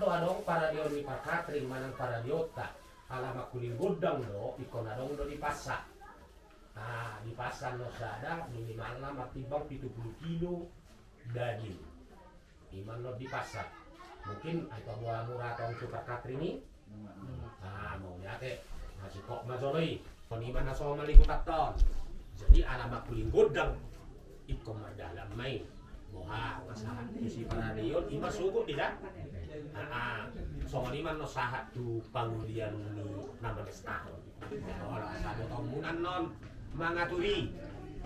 do adong para dio di pakatring manang para diota alama kuling godang do ikon adong do di pasar. Nah di pasar no sada minimalna matibang 70 kilo daging. Iman lo di pasar. Mungkin ay pabuha murah tong suka katring ni. Nah mau nyate masih kok mazoloi. Poniman na so malikot aton. Jadi alama kuling godang ikon madalam may. Moha kasahan si para diyon ima sugo tidak. So liman no sahat tu pangulian ni 16 tahun. Ora sado tamunan non mangaturi.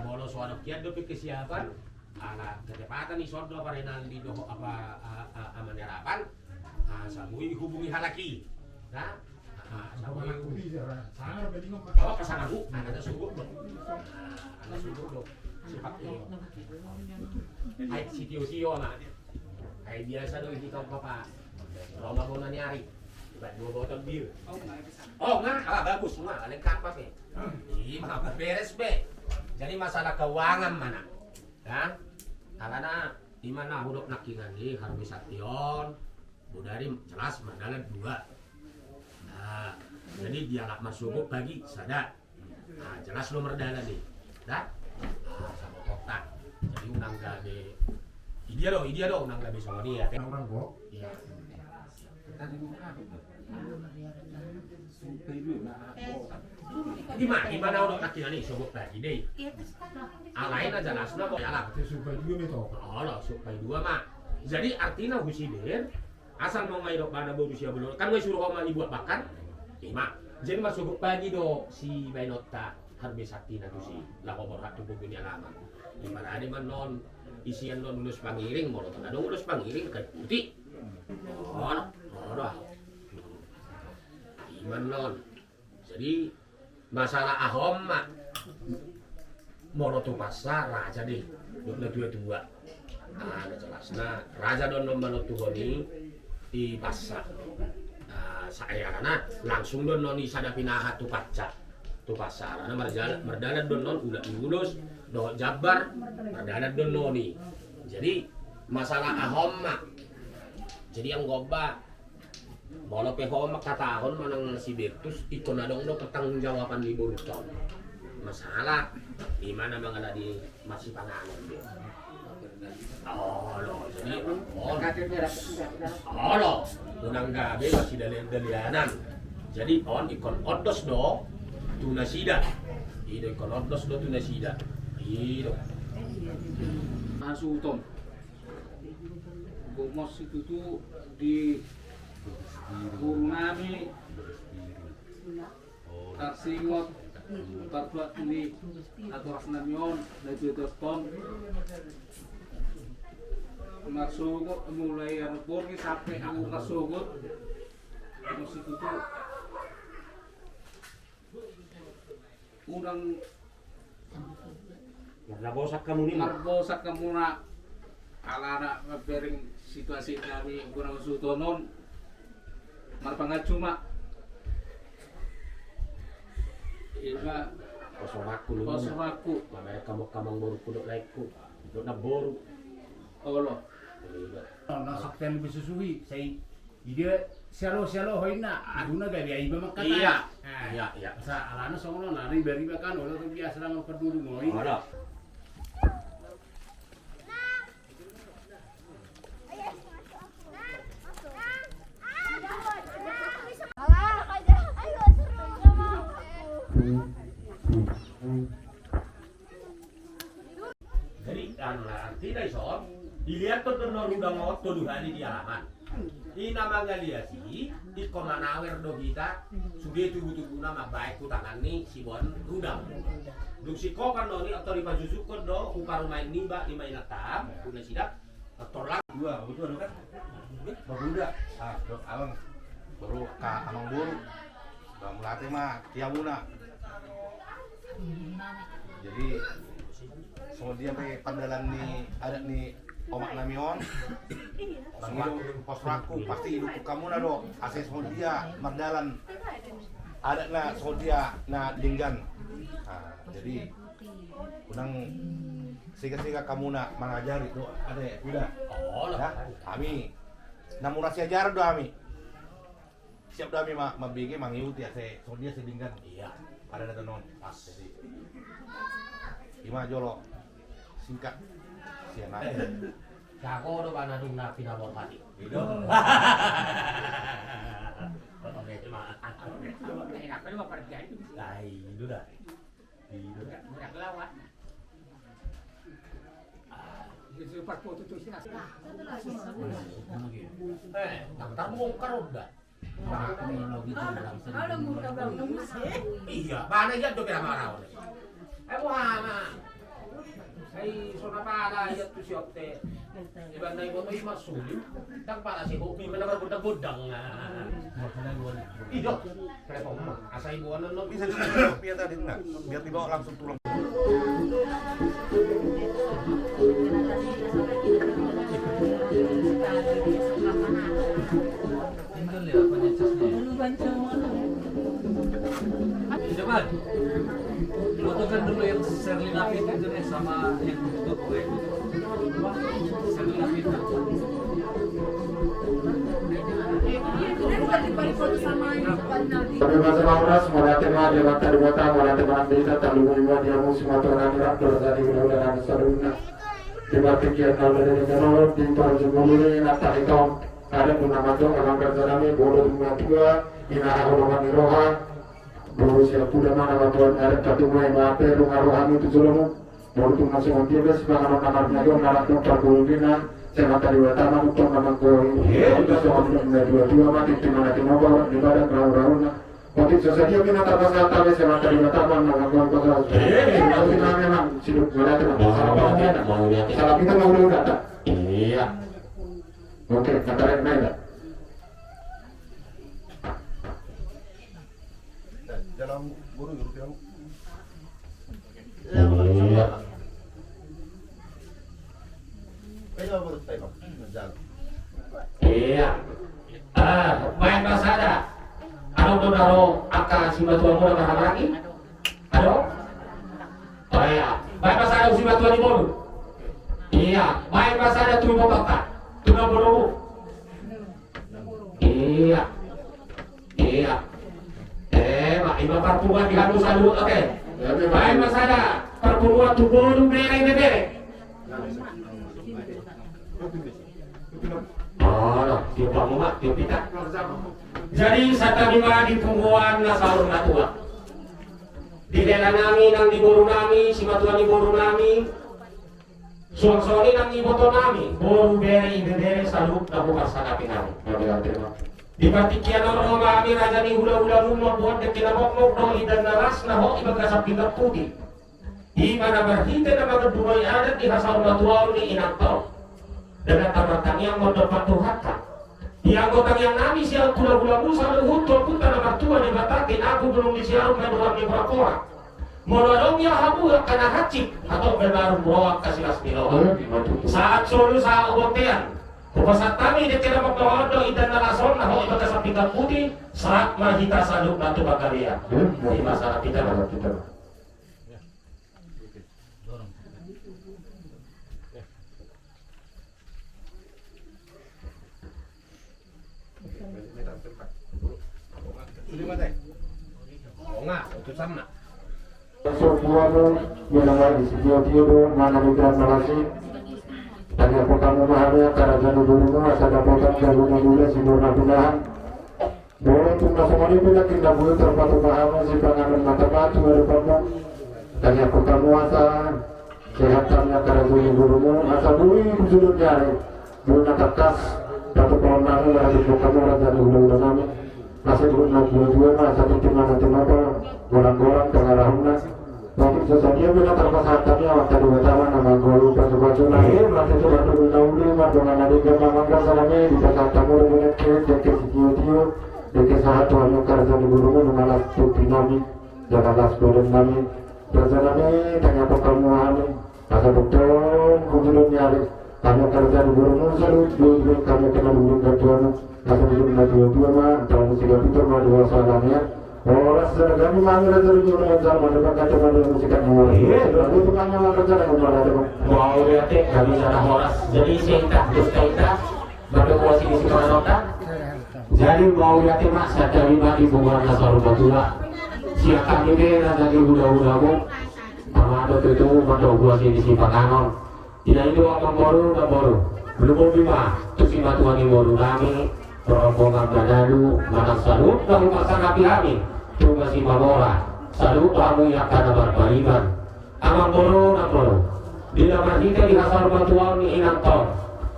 Bolo suara kian do kesiapan ala kecepatan ni sodo parenan di do apa amanerapan. Sabui hubungi halaki. Nah, sabui sangar belingo bawa kesana bu, ada sugo do. Ada sugo do. Sipak ini. Ay sitio-sitio na. Ay biasa do hindi ka papa. Roma mo na nyari. Ba't 2 botol beer? Oh nga, bagus nga. Lengkap pa be. Iya, beres be. Jadi masalah keuangan mana? Ya? Karena di mana huruf nakingan ini harus sation. Budari jelas madalan 2. Nah, jadi dia lak masuk pagi sadar. Nah, jelas nomor dalan nih. Dah? Sama kotak. Jadi unang gabe. Idia do unang gabe sama dia. Orang kok. Iya. Gimana udah kaki nani sobok lagi deh. Alain aja lasna kok ya lah. Supaya juga nih toh. Oh lah supaya 2 mah. Jadi artinya husidir asal mau main pada berusia belum kan gue suruh oma dibuat makan. 5. Jadi masuk pagi do si Bainota harus sakti na tu si lakobor hatu bukunya lama. Gimana ada man non isian non lulus pangiring mau nonton ada lulus pangiring kayak putih. Oh, dah. Gimana non? Jadi masalah ahom mak morotu pasar raja deh. Dua dua. Ada jelasnya raja don nomor tuhoni di pasar. Saya karena langsung don noni sada pinaha tu kaca tu pasar. Karena merdalan don non udah diurus do jabar merdalan don noni. Jadi masalah ahom mak. Jadi yang goba Bolo peho makatahon manang si Bertus ikon adong do pertanggungjawaban di Boruton. Masalah di mana mangala di masih panganan dia. Oh lo, jadi lo, tunang gabe masih dalianan. Jadi on ikon odos do tunasida. Ido ikon odos do tunasida. Ido. Nasuton. Gomos itu tuh di Gurnami Tarsingot Tarbuat ini atau Rasnamion dari Toston Masugot mulai anu porgi sampai aku kasugot musik itu udang marbosak kamu na ala na mabering situasi kami kurang sutonon marpangat cuma iba kosong aku Mamaya kamang boru kuduk laiku kuduk na boru Allah Nasaktan lebih susui. Saya dia sialo hoina aduna gabi ai ba makata. Iya. Sa alana songono na riba kan ulah tuh biasa lang pedulu moy. Ada. Jadi artinya iso dilihat tuh udang ngot tuduhan di halaman. Di nama galiasi di komanawer do kita sudah tubuh nama baik tangan nih si bon udang. Duk si kokan noni atau di pajusukon do upar main niba di main atam punya sidak atau lang 2 betul kan? Baruda. Alang baru ka amang buru. Bang melate mah tiabuna. Jadi so dia pe pandalan ni ada ni omak namion. Bang itu pos raku pasti hidup kamu na do. Ase so dia mardalan. Ada na so dia na dinggan. Nah, jadi unang siga kamu na mengajari do ada udah. oh Ya, kami namun rahasia jar do ami. Siap do ami mabigi mangiuti ase so dia sedingkan. Iya. Ada non pas jadi. Ima jolo singkat siana. Kako do bana dung na pinabor pati. Gitu. Oke, cuma Enak kan mau pergi itu. itu dah. Itu dah. Berak lawat. Itu pas foto tuh sih. Daftar bongkar udah. Iya, mana ya do kira marah oleh. Buhana. Sona pada ya tu siopte. Iban na ibo may masulit. Tang para si Hopi menabar budang-budang. Ido. Kenapa mah? Asa ibuan no Bisa disuruh biar tadi enggak? Biar dibawa langsung tulang. Tinggal ya penyecasnya. Coba fotokan dulu yang Sherly Lapid itu nih sama yang tutup gue. Sherly Lapid. Kami masih mauras, meratin mah dia mata di mata, meratin mah bisa terlalu lima dia musim atau nanti rak dari udah saruna. Di mati kian kalau dari jauh di tahun sebelum ini nata itu ada guna macam orang kerja kami bodoh bunga tua, ina orang iroha, bodoh siapa pun mana batuan ada satu main apa rumah rohani itu selalu bodoh tu masih montir bes bahkan kamarnya itu narak dokter kulina. Saya mata di mata mah bukan memang kau itu soal dua mati di mana di mana di badan rauna. Waktu sesaji kita tak pasal tapi saya mata di mata mah memang kau kau. Tapi memang silup berat salah kita mau dulu data. Iya. Oke, katakan mana? Dalam guru dalam. Iya. Iya. Main pasada. Ano daro aka si batuan mo na lagi? Ano? Oh iya. Main pasada si batuan ni bolu. Iya. Main pasada tu mo papa. Tu na bolu. Iya. Iya. Mak iba perpuluhan dihanus alu oke. Main pasada perpuluhan tu bolu bere. Oh, tiup mak, tiup pita. Jadi sata lima di pungguan na sahur natua. Di dela nami nang di boru nami, si matua di boru nami. Suang-suang nang di boto nami, boru bere saluk na bukas sa napi nami. Di patikian orang kami raja ni hula-hula rumah buat dekin mok no idan naras na ho ibang kasap pingat putih. Di mana berhita na magduay adat di sahur natua ni inakto. Dengan tamatan yang mendapat Tuhan yang kotang yang nami siang gula-gula musa berhutul pun tanah mertua dibatakin aku belum disiarum kedua di prakora menolongnya habu karena hacik atau benar merawak kasih asmilo saat solu saat obotean kupasat kami di tidak membawa idan nalason nah ho ibadah sapikan putih serak mahita saduk batu bakaria di masalah kita Oh enggak, itu sama. Sesuatu yang ada di video mana mitra relasi dan yang kamu mahamnya karena jadi dulu masa dapatkan dari dulu sempurna pilihan boleh tunggu semua itu nak kita boleh terpatu mahamnya si panganan mata-mata dari kamu dan yang kamu asa kesehatannya karena jadi dulu asa dulu sudah nyari dulu nak kas satu tahun lalu dari kamu raja dulu nami masih belum nak dua masa itu mana apa gorang-gorang pengarahnya waktu sesajian bila terpasatannya waktu utama nama guru baju-baju lahir masih coba dulu nauli dengan adik mangga salami di pasatamu dengan ke video ke saat tuan kerja di guru mengalas tu dinami jaga las bodoh nami kerja nami tanya kamu ani masa betul kumpulun nyari kamu kerja di guru selalu kamu kena dulu ketuan masa belum lagi dua mah tahun 3 itu mah dua salamnya orang kami manggil dari orang zaman depan kaca pada musikan awal. Lalu tukangnya kerja dengan orang ada. Mau lihat kami sana horas. Jadi saya tak terus kita berdua sini Sipanganota. Jadi mau lihat mas ada 5.000 warna saru batura. Siakan ini lagi udah-udahmu. Sama ada itu mandau gua sini Sipanganon. Tidak itu apa baru. Belum bima tu si matuangi baru kami. Rombongan Manado, Manang salut lalu masyarakat kami. Tu masih mamora. Salut kamu yang kada berbalikan. Amang boro. Di dalam kita di kasar batuan ni inang ton.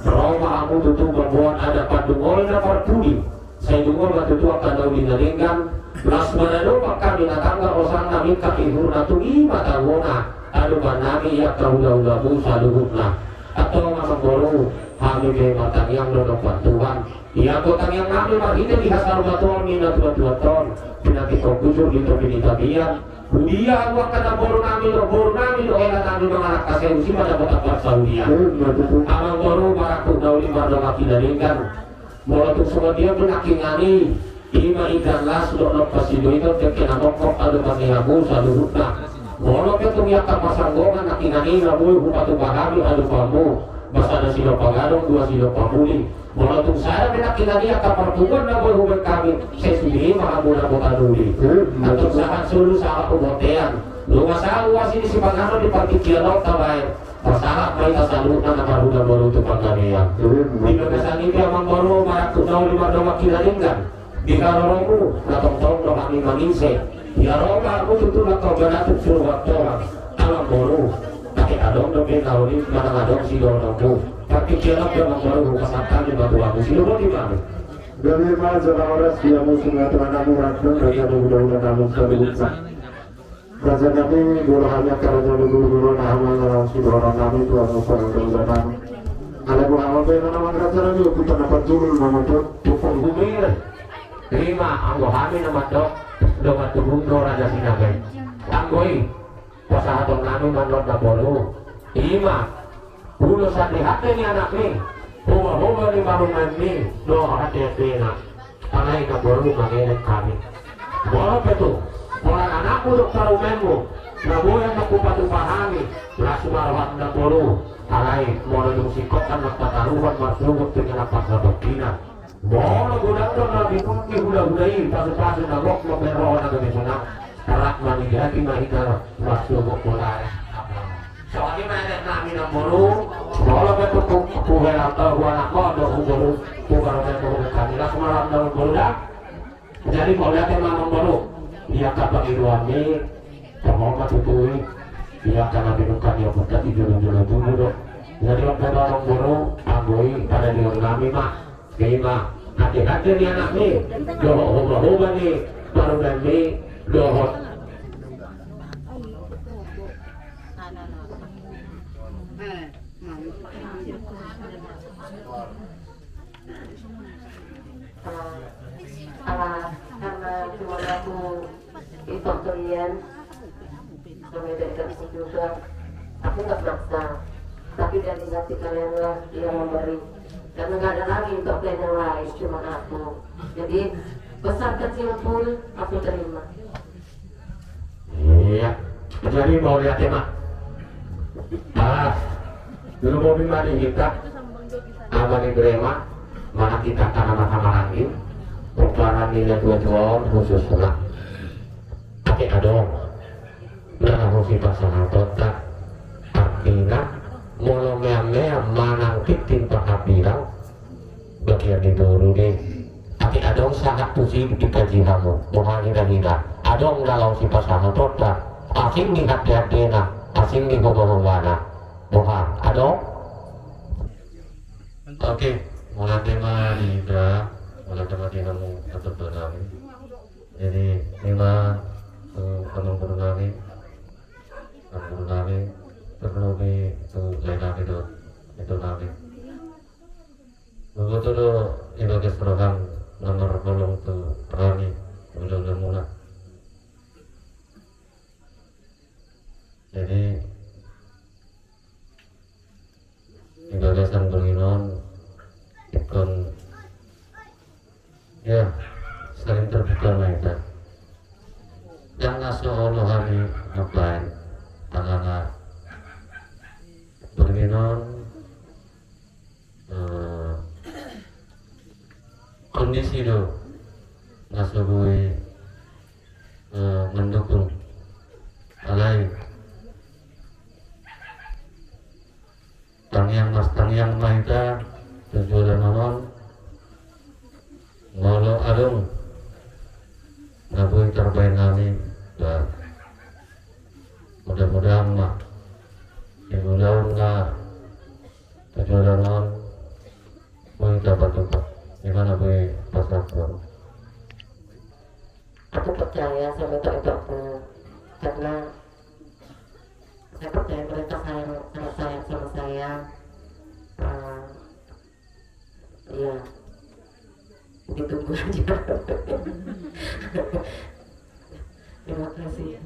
Roma aku tutup membuat ada padungol na parpudi. Saya dungol batutu akan daw dinalinggan. Las Manado maka binatangga osang namin kakihur na tungi matawona. Ano ba namin iyak kahula-hulabu sa luhut na. Atau amang boro. Kami kay matangyang nonong bantuan. Iya ko tangyang namin makita di kasar batuan ni na tuwa-tuwa pinakikokusur dito pinitabihan. Dia awak kata boro namin o elan namin mga anak kaseusi pada botak Saudi. Amang boro marakuk daw di bardong akinalingkan. Mulatuk semua dia penakingani. Ima ikan las dok pasido itu tekena mokok ada pangihabu saluhutna. Molo ketong yakap pasanggongan nakingani nabuy hupatu bahari adu pamu. Basta na sila pagadong 2 sila pamuli. Mulatuk saya pinakingani yakap parpugan nabuy hubang kami. Saya sudihin makamuna po kanuli. Atong sahan sulu sa kapumotean. Lumasawa sini si Pangano di pagkikialaw tabay. Pasahat may kasalutan na maruda baru itu pangganian. Di bagasan ini amang baru marakuk daw 5 makinalinggan. Di karoromu natong-tong do kami manginse. Ya Roma aku tutu na kauganatuk suruh waktu amang baru. Pake adong do benawli manang adong si doromu. Pagkikialaw do amang baru hukasatan di batu aku. Sino mo di mami? Dari mana oras dia musuh ngaturan namu rakna raja mudah-mudahan namu saluhutna. Raja kami gulahannya karena guru-guru nama sudah orang kami Tuhan mudah-mudahan. Ada Muhammad bin nama raja lagi kita dapat jurul nama tuh Tukul humir. Terima anggohami nama dok. Doa tubuh do raja sinagai. Anggoi. Kuasa hatong nami manlot na bolu. Ima. Bulu sa lihat ni anak ni. Huma-huma ni marungan ni. Do hati-hati na. Angay na bolu mangilit kami. Bolo petu. Orang anakmu dokter umenmu. Nabuyan magpupatupahami. Lasumarwat na bolu. Alay, mula yung sikot ang nagtataruhan maslungot tingin ang pagkabagkina. Mula gudang doon na binuki hula-hulayin paso-paso na rok mo meron na gamisunang tarak manigati mahika maslungot mula. So, ang imanet namin ang bulu. Mula ba ito puhay ang tahuan ako doon ang bulu. Pugaroon na ito kanila. Sumarap na ang bulu na. Jadi mau lihat yang mamang bulu. Iya kapag iluami. Kamau matutuwi. Iya karena binukan yang berat di jalan-jalan dulu dok. Jadi waktu orang buru, agoi pada di kami mak, kima, hati-hati nih anak nih, doho nih, baru nanti doho. Karena cuma aku itu kalian membedakan juga, aku nggak maksa, tapi dari hati kalian lah yang memberi, karena nggak ada lagi untuk kalian yang lain, cuma aku. Jadi besar kecil pun aku terima. Iya, jadi mau lihat ya mak. Dulu mau bimani kita, aman di Grema, mana kita tanam-tanam lagi, peperangan ini dua khusus lah. Pakai adong. Nah, husi pasangan totak artinya molo mea manang titin pakapirang bagian di buru deh tapi adong sangat pusing di kaji kamu mohon hina adong kalau si pasangan totak asing di hati-hati na asing di gogo-gogana mohon adong oke mulai tema hina mulai tema hina mau tetap bernami jadi lima teman-teman kami Aku nabi, terlalu itu jalan itu nabi. Begitu tu ibadah program nomor belum tu rani belum mula. Jadi ibadah sang penginon ikon ya sering terbuka mereka. Jangan seolah hari ngapain. Tangan berginon kondisi do nasubui mendukung alai tangiang maita tujuan nanon ngolo adung nabui terbaik nami dan mudah-mudahan mak ibu laun na tujuan nanon bui dapat tempat gimana bui pasal. Aku percaya sama itu karena saya percaya mereka sayang sama saya. Ya ditunggu aja. Terima kasih.